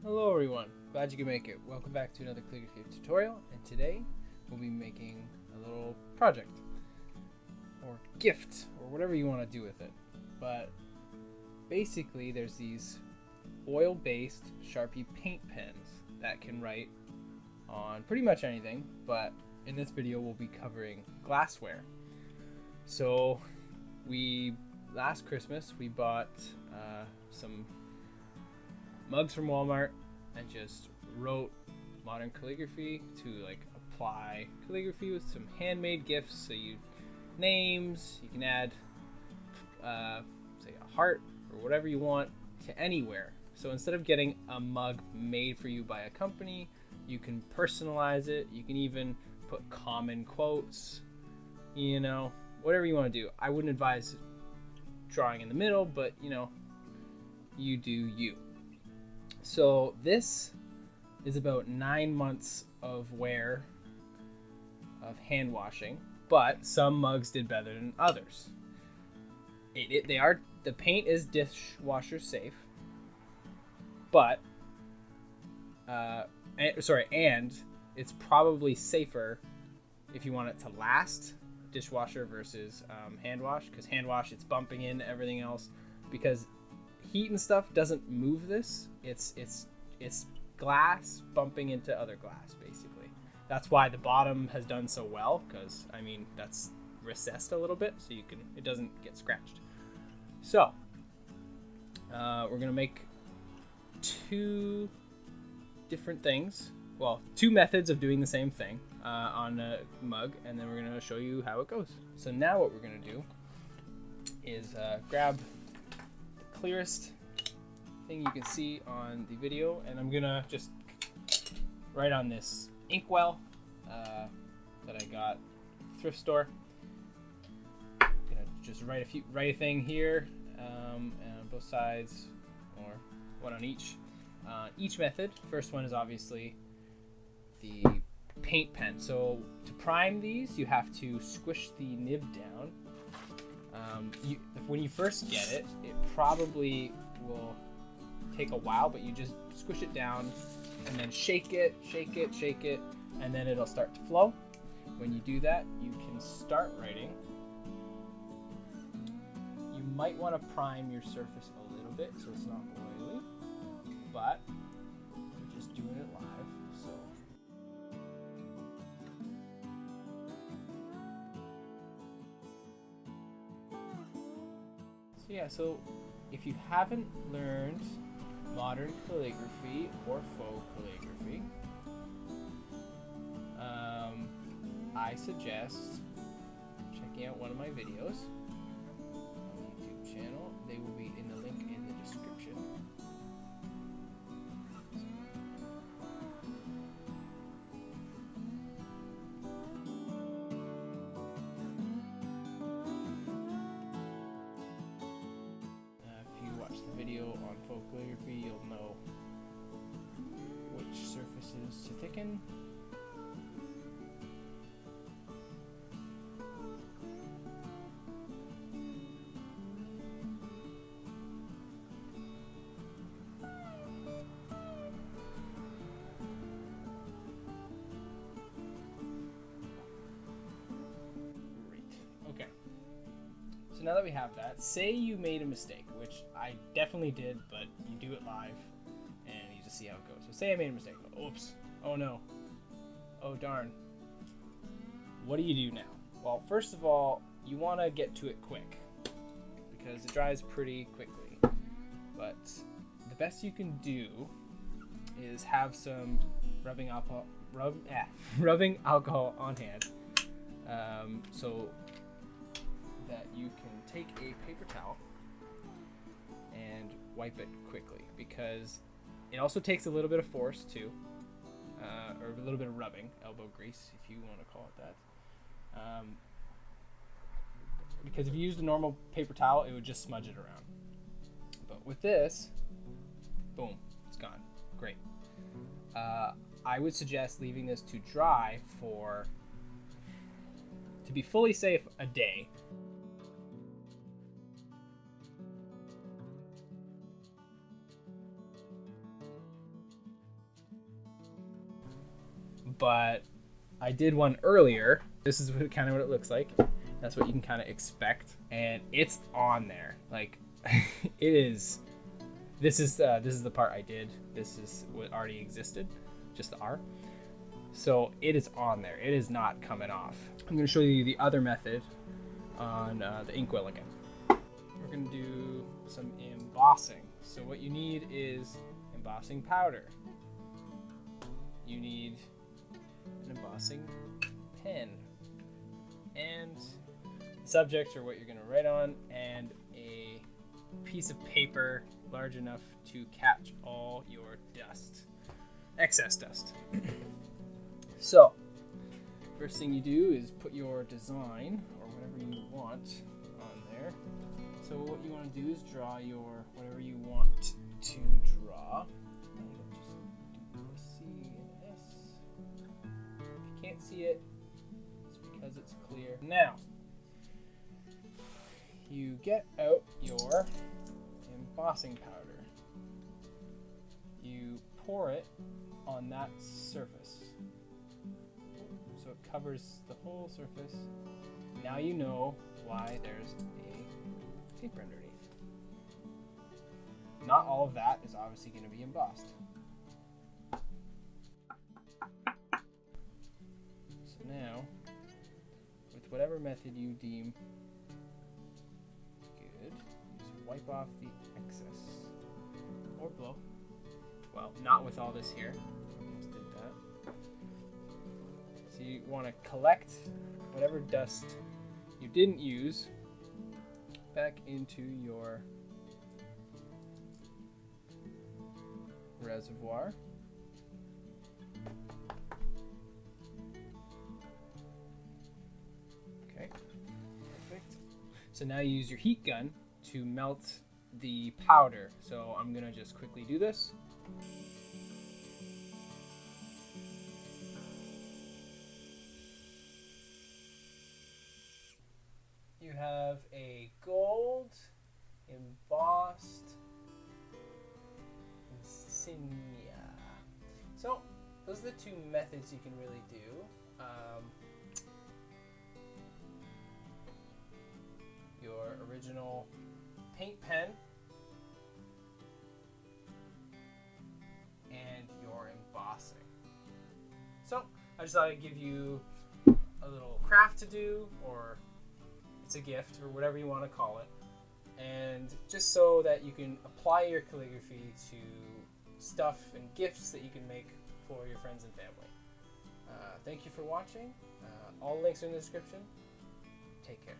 Hello everyone, glad you could make it. Welcome back to another calligraphy tutorial, and today we'll be making a little project or gift or whatever you want to do with it. But basically there's these oil-based Sharpie paint pens that can write on pretty much anything, but in this video we'll be covering glassware. So last Christmas we bought some mugs from Walmart and just wrote modern calligraphy to like apply calligraphy with some handmade gifts. So names, you can add say a heart or whatever you want to anywhere. So instead of getting a mug made for you by a company, you can personalize it. You can even put common quotes, you know, whatever you want to do. I wouldn't advise drawing in the middle, but you do you. So this is about 9 months of wear of hand washing, but some mugs did better than others. The paint is dishwasher safe, but and it's probably safer if you want it to last dishwasher versus hand wash, because hand wash it's bumping into everything else, because heat and stuff doesn't move this. It's glass bumping into other glass, basically. That's why the bottom has done so well, because I mean that's recessed a little bit, so it doesn't get scratched. So we're gonna make two different things. Well, two methods of doing the same thing on a mug, and then we're gonna show you how it goes. So now what we're gonna do is grab the clearest thing you can see on the video, and I'm gonna just write on this inkwell that I got at the thrift store. I'm gonna just write a thing here, and on both sides, or one on each. Each method. First one is obviously the paint pen. So to prime these, you have to squish the nib down. When you first get it, it probably will take a while, but you just squish it down and then shake it, and then it'll start to flow. When you do that, you can start writing. You might want to prime your surface a little bit so it's not oily, but we're just doing it live, so. So if you haven't learned modern calligraphy or faux calligraphy, I suggest checking out one of my videos on the YouTube channel. They will be in the link in the description. If you watch the video on faux calligraphy, you'll know which surfaces to thicken. So now that we have that, say you made a mistake, which I definitely did, but you do it live and you just see how it goes. So say I made a mistake. Oops. Oh no. Oh darn. What do you do now? Well, first of all, you want to get to it quick because it dries pretty quickly. But the best you can do is have some rubbing alcohol on hand. So that you can take a paper towel and wipe it quickly, because it also takes a little bit of force too, or a little bit of rubbing, elbow grease if you want to call it that, because if you use the normal paper towel it would just smudge it around, but with this, boom, it's gone. Great. I would suggest leaving this to dry to be fully safe, a day. but I did one earlier. This is kind of what it looks like. That's what you can kind of expect, and it's on there. Like, it is. This is the part I did. This is what already existed, just the R. So it is on there. It is not coming off. I'm going to show you the other method on the inkwell again. We're going to do some embossing. So what you need is embossing powder. You need an embossing pen and subject, or what you're going to write on, and a piece of paper large enough to catch all your dust, excess dust. So first thing you do is put your design or whatever you want on there. So what you want to do is draw your whatever you want to draw. I'm gonna just do a C and S. If you can't see it, it's because it's clear. Now you get out your embossing powder. You pour it on that surface, so it covers the whole surface. Now you know why there's a paper underneath. Not all of that is obviously going to be embossed. So now, with whatever method you deem good, just wipe off the excess, or blow. Well, not with all this here. Almost did that. So you want to collect whatever dust you didn't use back into your reservoir. Okay, perfect. So now you use your heat gun to melt the powder. So I'm gonna just quickly do this. You have a gold embossed insignia. So those are the two methods you can really do. Your original paint pen and your embossing. So I just thought I'd give you a little craft to do, or it's a gift, or whatever you want to call it, and just so that you can apply your calligraphy to stuff and gifts that you can make for your friends and family. Thank you for watching. All links are in the description. Take care.